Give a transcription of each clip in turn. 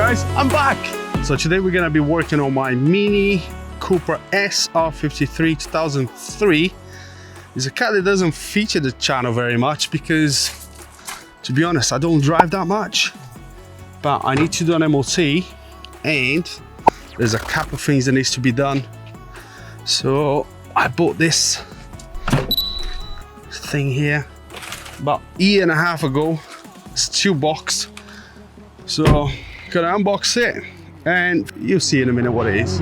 guys, I'm back. So today we're gonna be working on my Mini Cooper S R53 2003. It's a car that doesn't feature the channel very much because, to be honest, I don't drive that much. But I need to do an MOT and there's a couple of things that needs to be done. So I bought this thing here about a year and a half ago. It's 2 box. So gonna unbox it and you'll see in a minute what it is.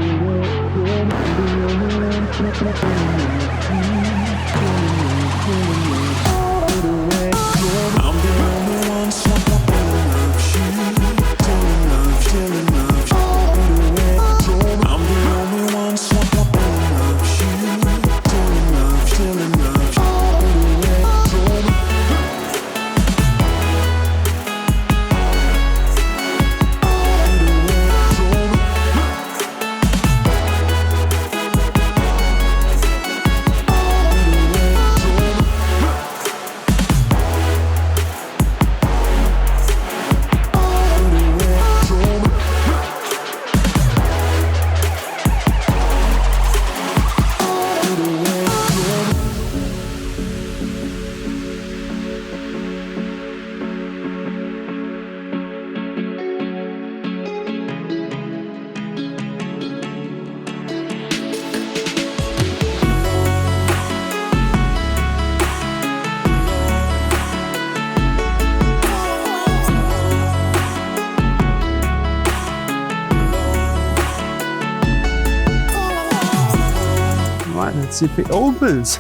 Let's see if it opens.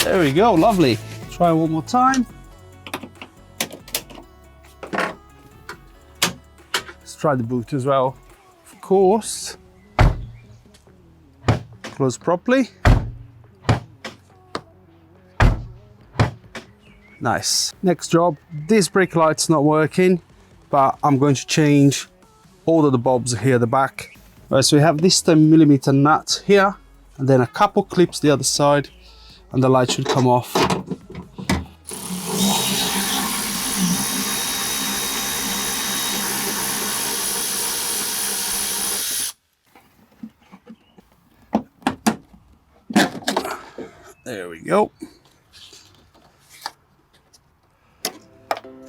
There we go, lovely. Try one more time. Let's try the boot as well. Of course. Close properly. Nice. Next job, this brake light's not working, but I'm going to change all of the bulbs here at the back. Right, so we have this 10mm nut here, and then a couple clips the other side, and the light should come off. There we go.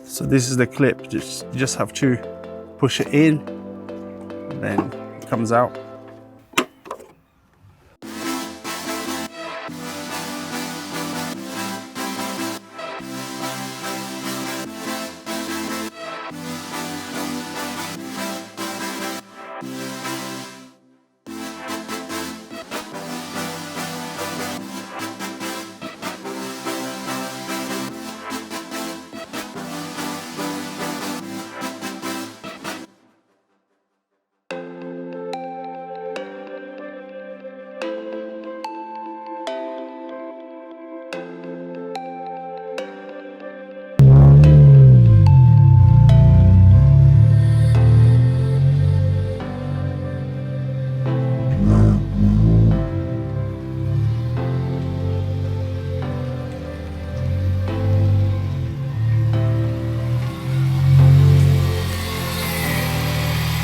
So this is the clip, you just have to push it in, and then comes out.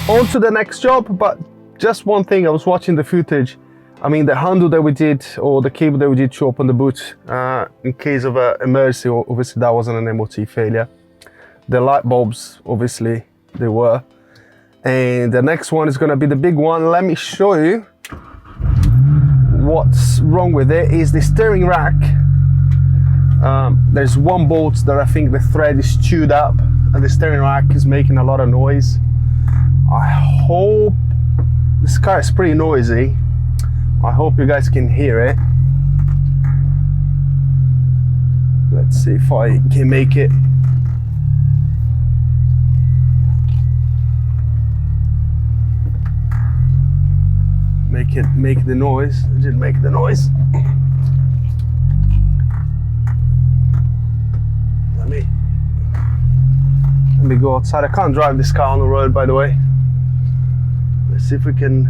On to the next job, but just one thing, I was watching the footage. I mean, the handle that we did, or the cable that we did to open the boot, in case of an emergency, obviously that wasn't an MOT failure. The light bulbs, obviously, they were. And the next one is gonna be the big one. Let me show you what's wrong with it. Is the steering rack. There's one bolt that I think the thread is chewed up, and the steering rack is making a lot of noise. I hope, this car is pretty noisy. I hope you guys can hear it. Let's see if I can make it. Make the noise. It didn't make the noise. Let me go outside. I can't drive this car on the road, by the way. Let's see if we can.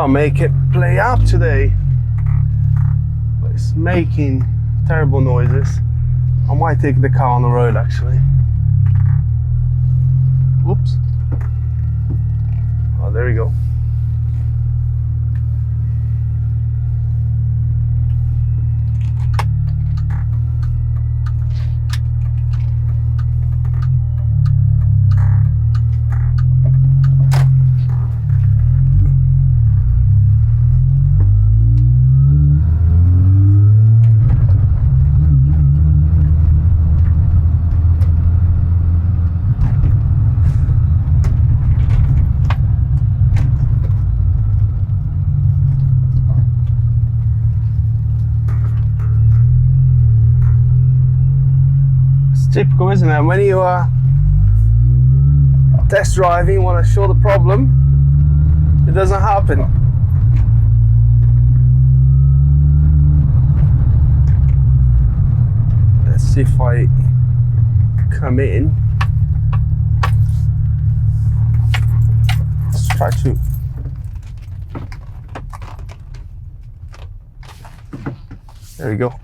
not make it play up today. But it's making terrible noises. I might take the car on the road actually. Whoops. Oh, there we go. Typical, isn't it? When you are test driving, want to show the problem, it doesn't happen. Let's see if I come in. Let's try to. There we go.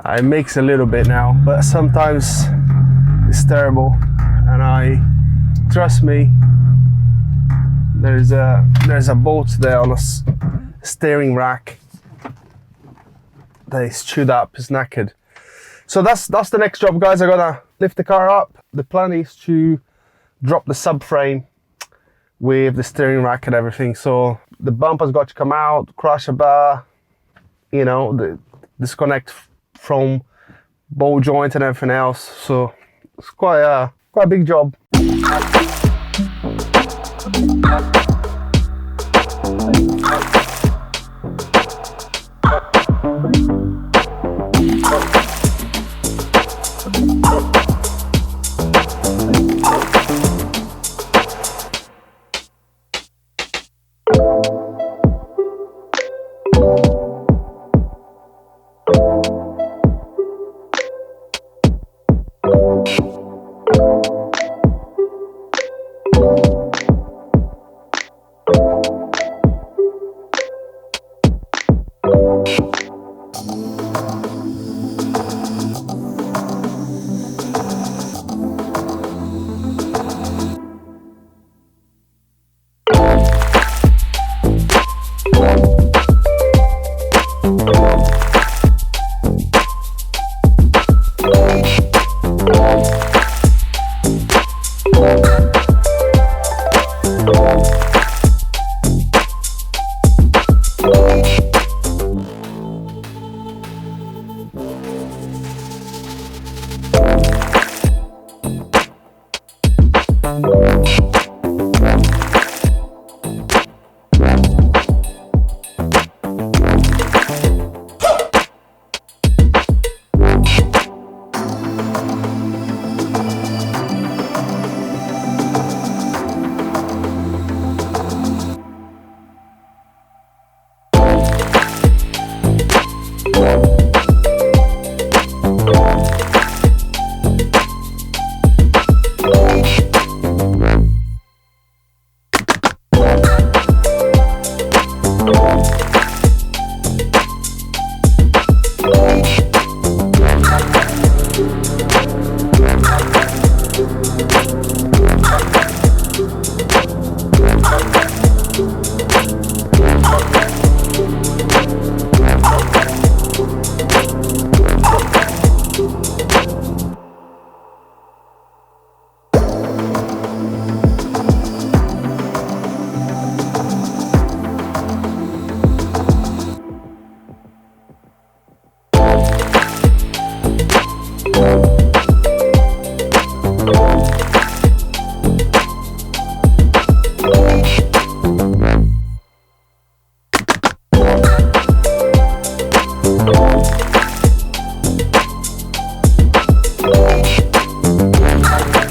It makes a little bit now, but sometimes it's terrible. And trust me, there's a bolt there on a steering rack that is chewed up, is knackered. So that's the next job, guys. I gotta lift the car up. The plan is to drop the subframe with the steering rack and everything. So the bumper's got to come out, crash a bar, you know, disconnect from ball joint and everything else. So it's quite a big job.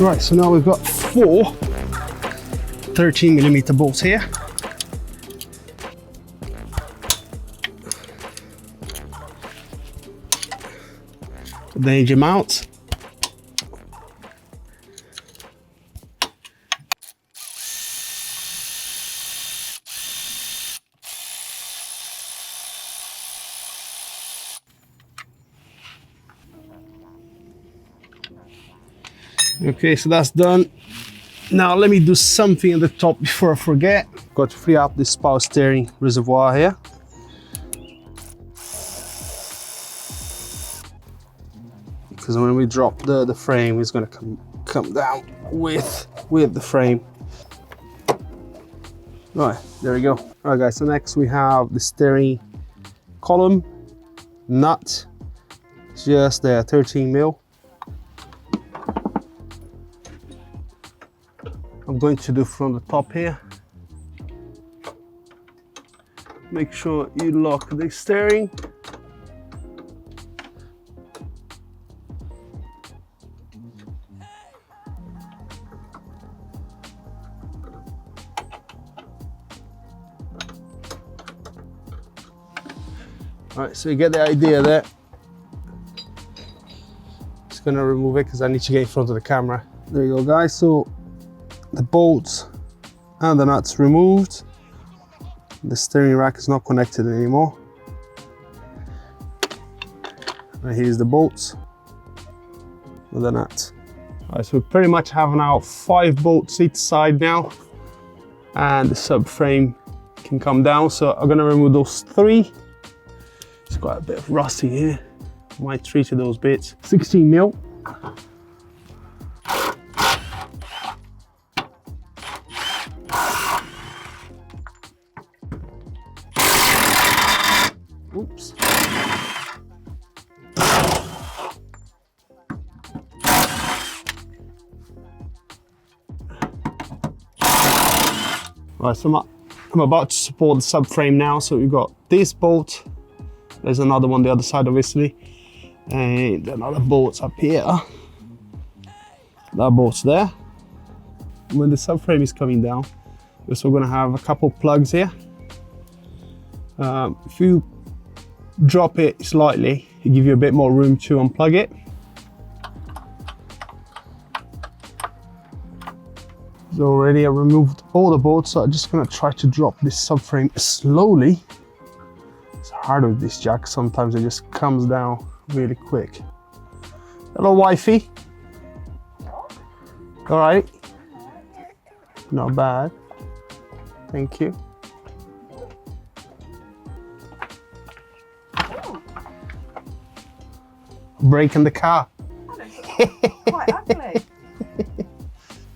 Right, so now we've got 4 13mm bolts here. The engine mount. Okay, so that's done. Now let me do something at the top before I forget. Got to free up this power steering reservoir here. Because when we drop the frame, it's gonna come down with the frame. Right, there we go. All right guys, so next we have the steering column nut, just there, 13 mil. I'm going to do from the top here. Make sure you lock the steering. All right, so you get the idea there. Just gonna remove it because I need to get in front of the camera. There you go, guys. So the bolts and the nuts removed. The steering rack is not connected anymore. And here's the bolts with the nuts. All right, so we pretty much have now 5 bolts each side now, and the subframe can come down. So I'm gonna remove those 3. It's got a bit of rusty here. Might treat those bits. 16 mil. Oops. Right, so I'm about to support the subframe now. So we've got this bolt. There's another one the other side, obviously, and another bolt up here. That bolt's there. When the subframe is coming down, we're also going to have a couple plugs here. If you drop it slightly, it gives you a bit more room to unplug it. So already I removed all the bolts, so I'm just going to try to drop this subframe slowly. It's hard with this jack, sometimes it just comes down really quick. Hello, wifey. All right. Not bad. Thank you. Breaking the car. Quite ugly.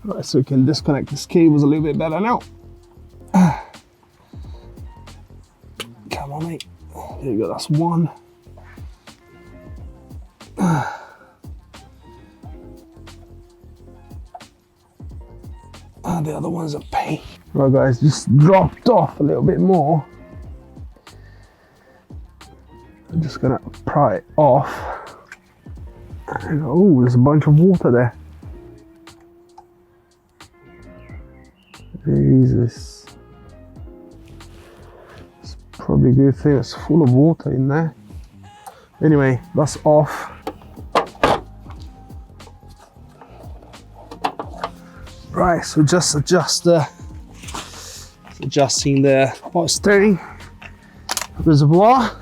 Right, so we can disconnect this cables a little bit better now. Come on, mate. There you go, that's one. And the other one's a pain. Right guys, just dropped off a little bit more. I'm just gonna pry it off. And, oh, there's a bunch of water there. Jesus. It's probably a good thing it's full of water in there. Anyway, that's off. Right, so just adjusting the power steering reservoir.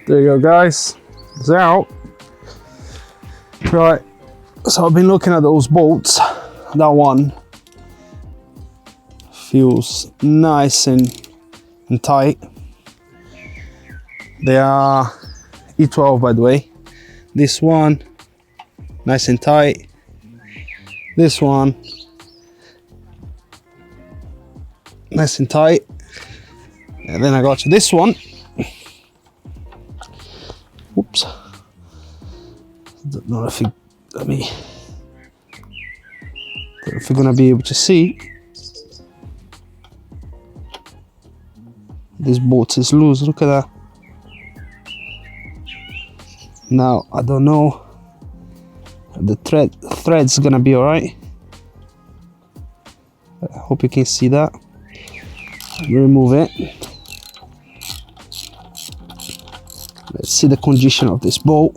There you go, guys. It's out. Right. So I've been looking at those bolts. That one feels nice and tight. They are E12, by the way. This one, nice and tight. This one, nice and tight. And then I got to this one. Oops. Don't know if you, don't know if you're gonna be able to see. This bolt is loose, look at that. Now, I don't know, the thread's gonna be all right. I hope you can see that. Remove it. Let's see the condition of this bolt.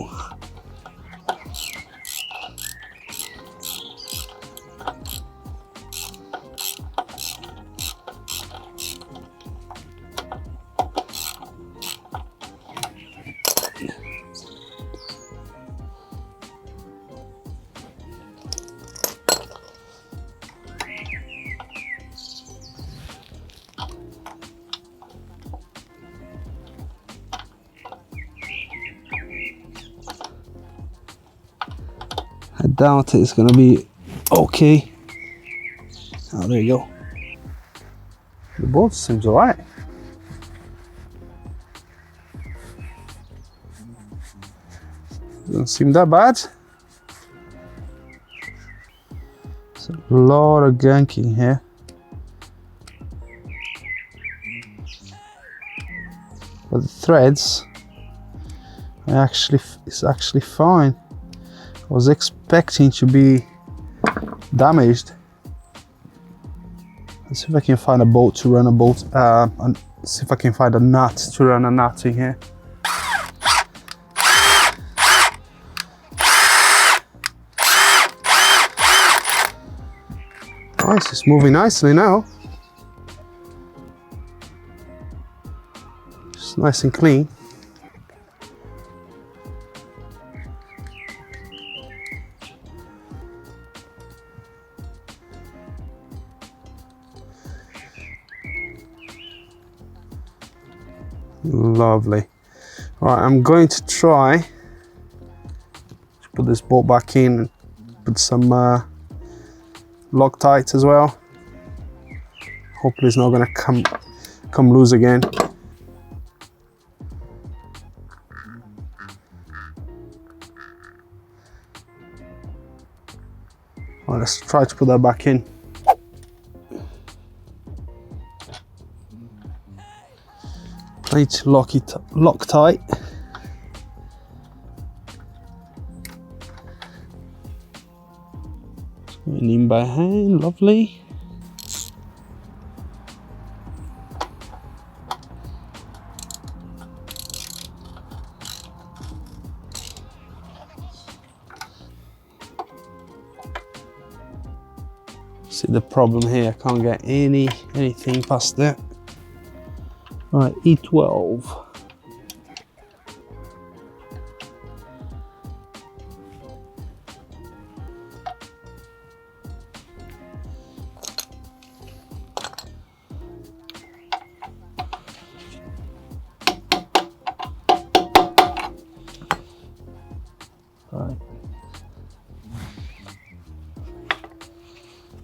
I doubt it's gonna be okay. Oh, there you go. The bolt seems alright. Doesn't seem that bad. There's a lot of ganking here. But the threads it's actually fine. I was expecting to be damaged. Let's see if I can find a bolt to run a bolt. And see if I can find a nut to run a nut in here. Nice, it's moving nicely now. It's nice and clean. Lovely. Right, I'm going to try to put this bolt back in and put some Loctite as well. Hopefully it's not going to come loose again. Well, let's try to put that back in. Plate Loctite. Going in by hand, lovely. See the problem here, I can't get anything past there. Right, E12. Right.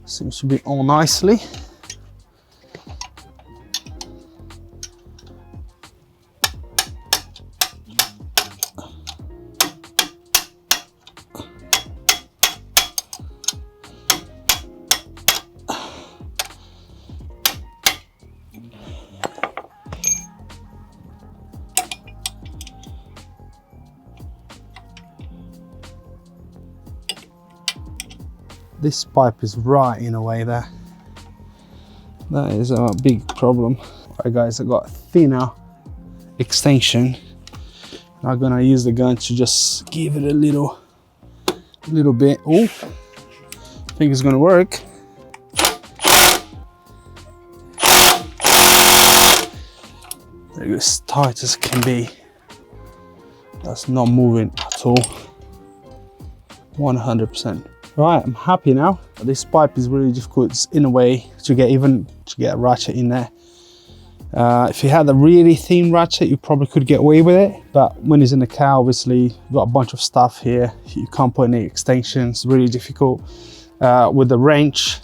Seems to be on nicely. This pipe is right in a way there. That is a big problem. Alright guys, I got a thinner extension. I'm gonna use the gun to just give it a little bit. Oh, I think it's gonna work. There you go, as tight as can be. That's not moving at all. 100%. Right, I'm happy now. This pipe is really difficult. It's in a way to get a ratchet in there. If you had a really thin ratchet, you probably could get away with it. But when it's in the car, obviously, you've got a bunch of stuff here. You can't put any extensions, really difficult. With the wrench,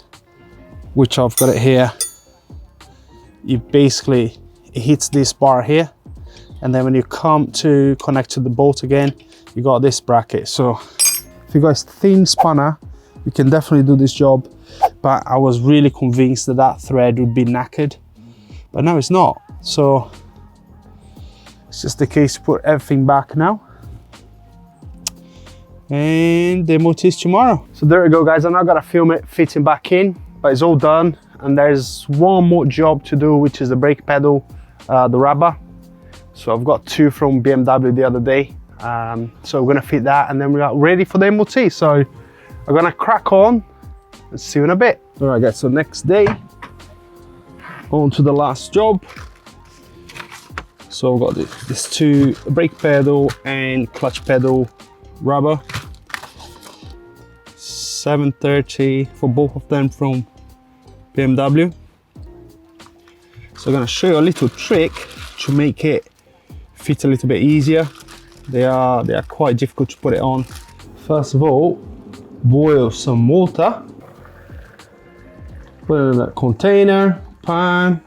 which I've got it here, it hits this bar here. And then when you come to connect to the bolt again, you got this bracket. So if you got a thin spanner, you can definitely do this job. But I was really convinced that that thread would be knackered, but no, it's not. So it's just the case to put everything back now. And the MOT is tomorrow. So there we go, guys. I'm not gonna film it fitting back in, but it's all done. And there's one more job to do, which is the brake pedal, the rubber. So I've got two from BMW the other day. So we're gonna fit that and then we are ready for the MOT. So I'm gonna crack on and see you in a bit. All right guys, so next day, on to the last job. So I've got this two brake pedal and clutch pedal rubber. 730 for both of them from BMW. So I'm gonna show you a little trick to make it fit a little bit easier. They are quite difficult to put it on. First of all, boil some water. Put it in a container, pan,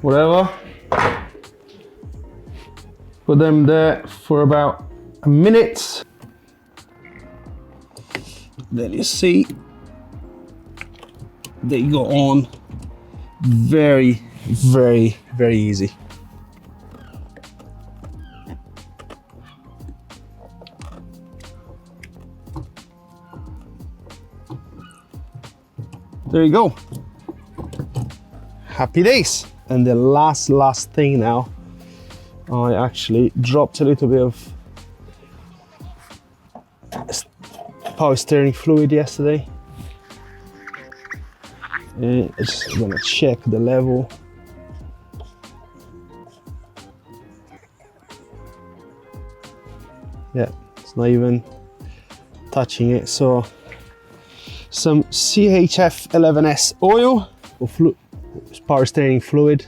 whatever. Put them there for about a minute. Then you see they go on very, very, very easy. There you go. Happy days. And the last thing now, I actually dropped a little bit of power steering fluid yesterday. And I'm just gonna check the level. Yeah, it's not even touching it. So some CHF 11S oil or power steering fluid.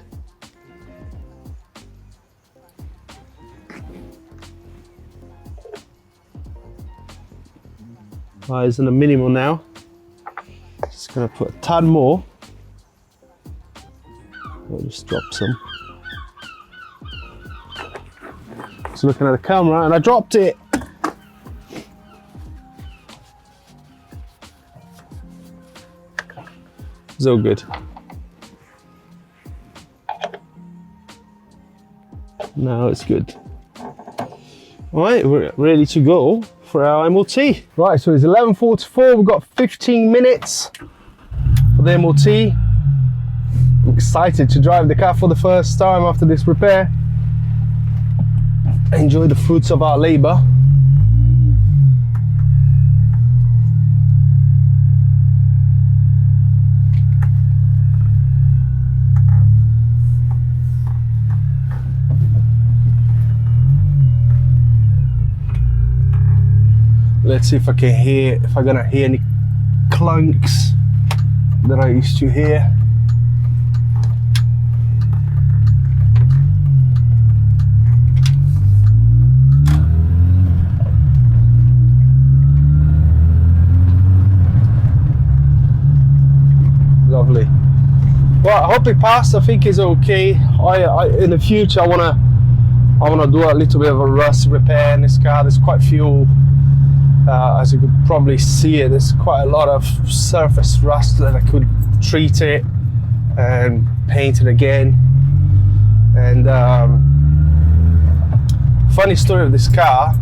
It's in the minimal now. Just gonna put a tad more. I'll just drop some. Just looking at the camera and I dropped it. It's all good. Now it's good. All right, we're ready to go for our MOT. Right, so it's 11:44. We've got 15 minutes for the MOT. I'm excited to drive the car for the first time after this repair. Enjoy the fruits of our labor. Let's see if I'm gonna hear any clunks that I used to hear. Lovely. Well, I hope it passed. I think it's okay. In the future, I wanna do a little bit of a rust repair in this car. There's quite a few. As you could probably see it, there's quite a lot of surface rust that I could treat it and paint it again. And funny story of this car,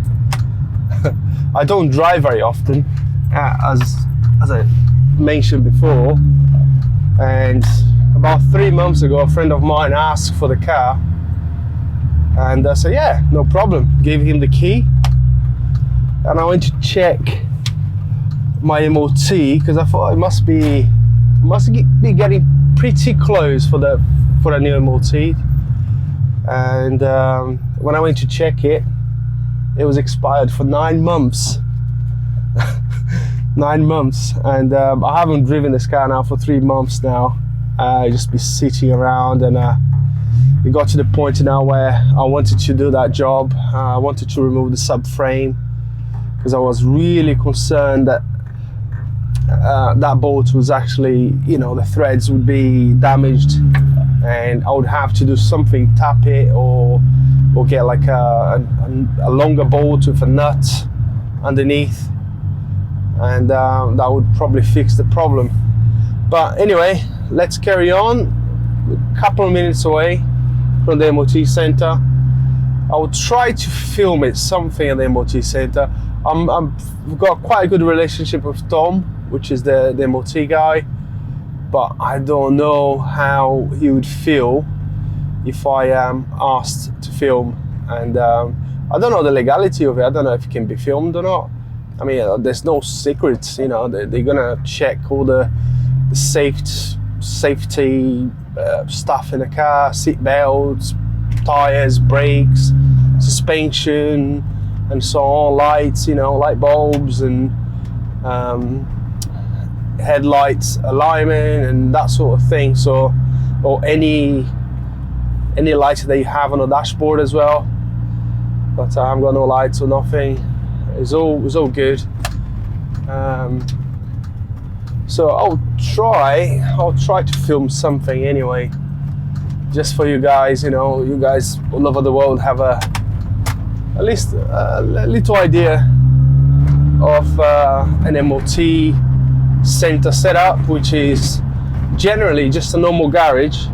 I don't drive very often, as I mentioned before, and about 3 months ago a friend of mine asked for the car and I said yeah, no problem, gave him the key. And I went to check my MOT because I thought it must be getting pretty close for the new MOT. And when I went to check it, it was expired for 9 months. 9 months, and I haven't driven this car now for 3 months now. I just be sitting around, and it got to the point now where I wanted to do that job. I wanted to remove the subframe, because I was really concerned that that bolt was actually, the threads would be damaged and I would have to do something, tap it or get like a longer bolt with a nut underneath, and that would probably fix the problem. But anyway, let's carry on. A couple of minutes away from the MOT center. I will try to film it something at the MOT center. I've got quite a good relationship with Tom, which is the MOT guy, but I don't know how he would feel if I am asked to film. And I don't know the legality of it. I don't know if it can be filmed or not. I mean, there's no secrets, they're gonna check all the safety stuff in the car, seat belts, tires, brakes, suspension, and so on, lights, light bulbs and headlights alignment and that sort of thing. So, or any lights that you have on the dashboard as well. But I haven't got no lights or nothing. It's all good. So I'll try to film something anyway, just for you guys. You know, you guys all over the world have at least a little idea of an MOT center setup, which is generally just a normal garage,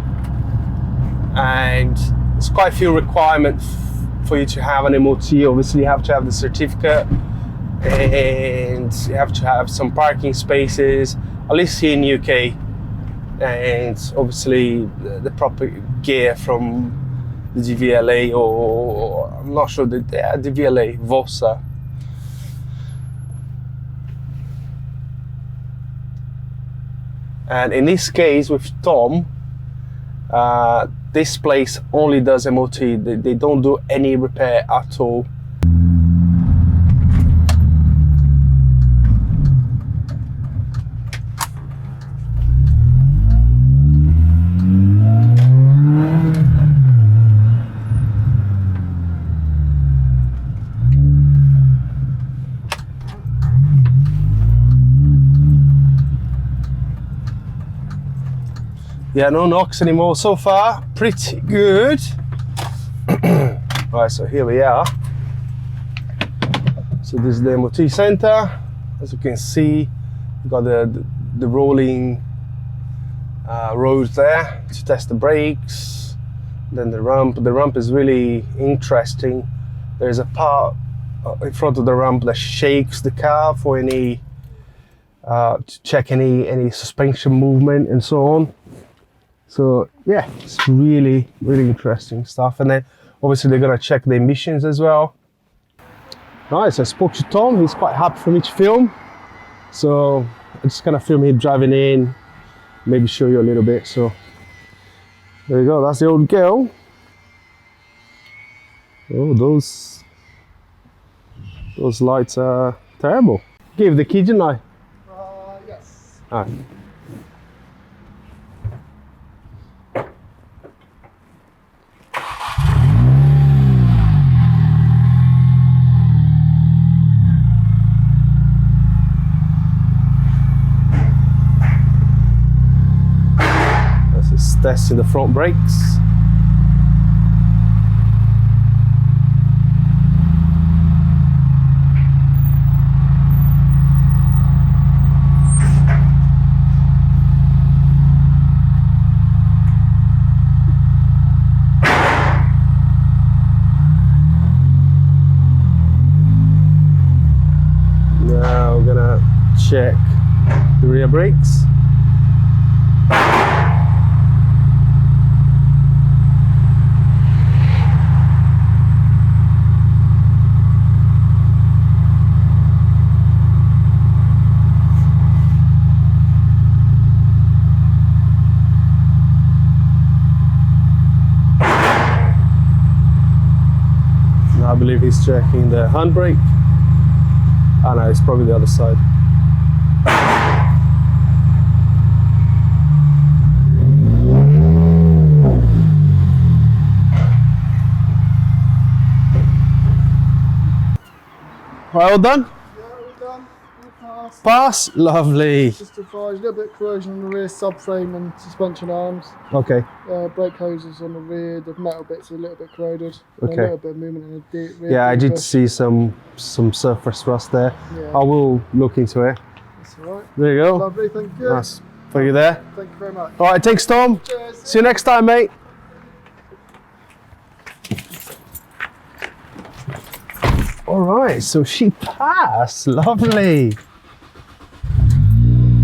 and there's quite a few requirements for you to have an MOT. Obviously, you have to have the certificate, and you have to have some parking spaces, at least here in UK, and obviously the proper gear from the DVLA, or I'm not sure, the DVLA VOSA. And in this case with Tom, this place only does MOT. They don't do any repair at all. Yeah, no knocks anymore so far. Pretty good. Right, so here we are. So this is the MOT center. As you can see, we've got the rolling roads there to test the brakes. Then the ramp. The ramp is really interesting. There's a part in front of the ramp that shakes the car for any to check any suspension movement and so on. So yeah, it's really interesting stuff. And then obviously they're gonna check the emissions as well. Nice, I spoke to Tom, he's quite happy for me to film. So I'm just gonna film him driving in, maybe show you a little bit. So there you go, that's the old girl. Oh, those lights are terrible. Give the key, didn't I? Yes. All right. Testing the front brakes. Now we're gonna check the rear brakes. I believe he's checking the handbrake. Oh no, it's probably the other side. All done? Yeah, all done. All passed. Pass? Lovely. Just advise, a little bit of corrosion on the rear subframe and suspension arms. Okay. Brake hoses on the rear, the metal bits are a little bit corroded. Okay. A little bit of movement in the rear. Yeah, I did bumper. see some surface rust there. Yeah. I will look into it. That's alright. There you go. Lovely, thank you. Nice. Thank you there. Thank you very much. All right, thanks, Tom. Cheers. See you next time, mate. All right, so she passed. Lovely.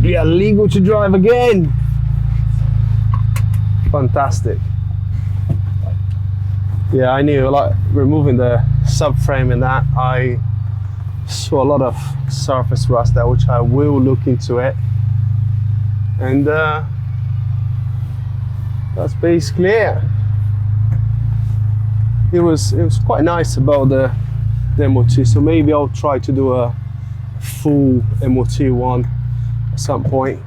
Yeah, legal to drive again. Fantastic. Yeah, I knew, like, removing the subframe and that, I saw a lot of surface rust there, which I will look into it. And that's basically it. It was quite nice about the MOT, so maybe I'll try to do a full MOT one at some point.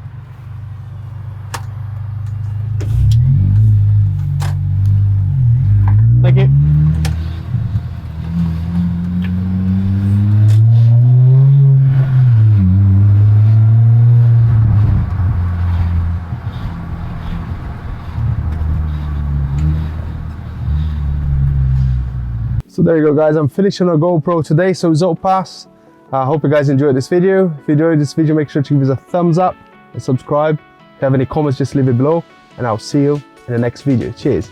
Thank you. So there you go, guys. I'm finishing a GoPro today, so result pass. I hope you guys enjoyed this video. If you enjoyed this video, make sure to give us a thumbs up and subscribe. If you have any comments, just leave it below, and I'll see you in the next video. Cheers.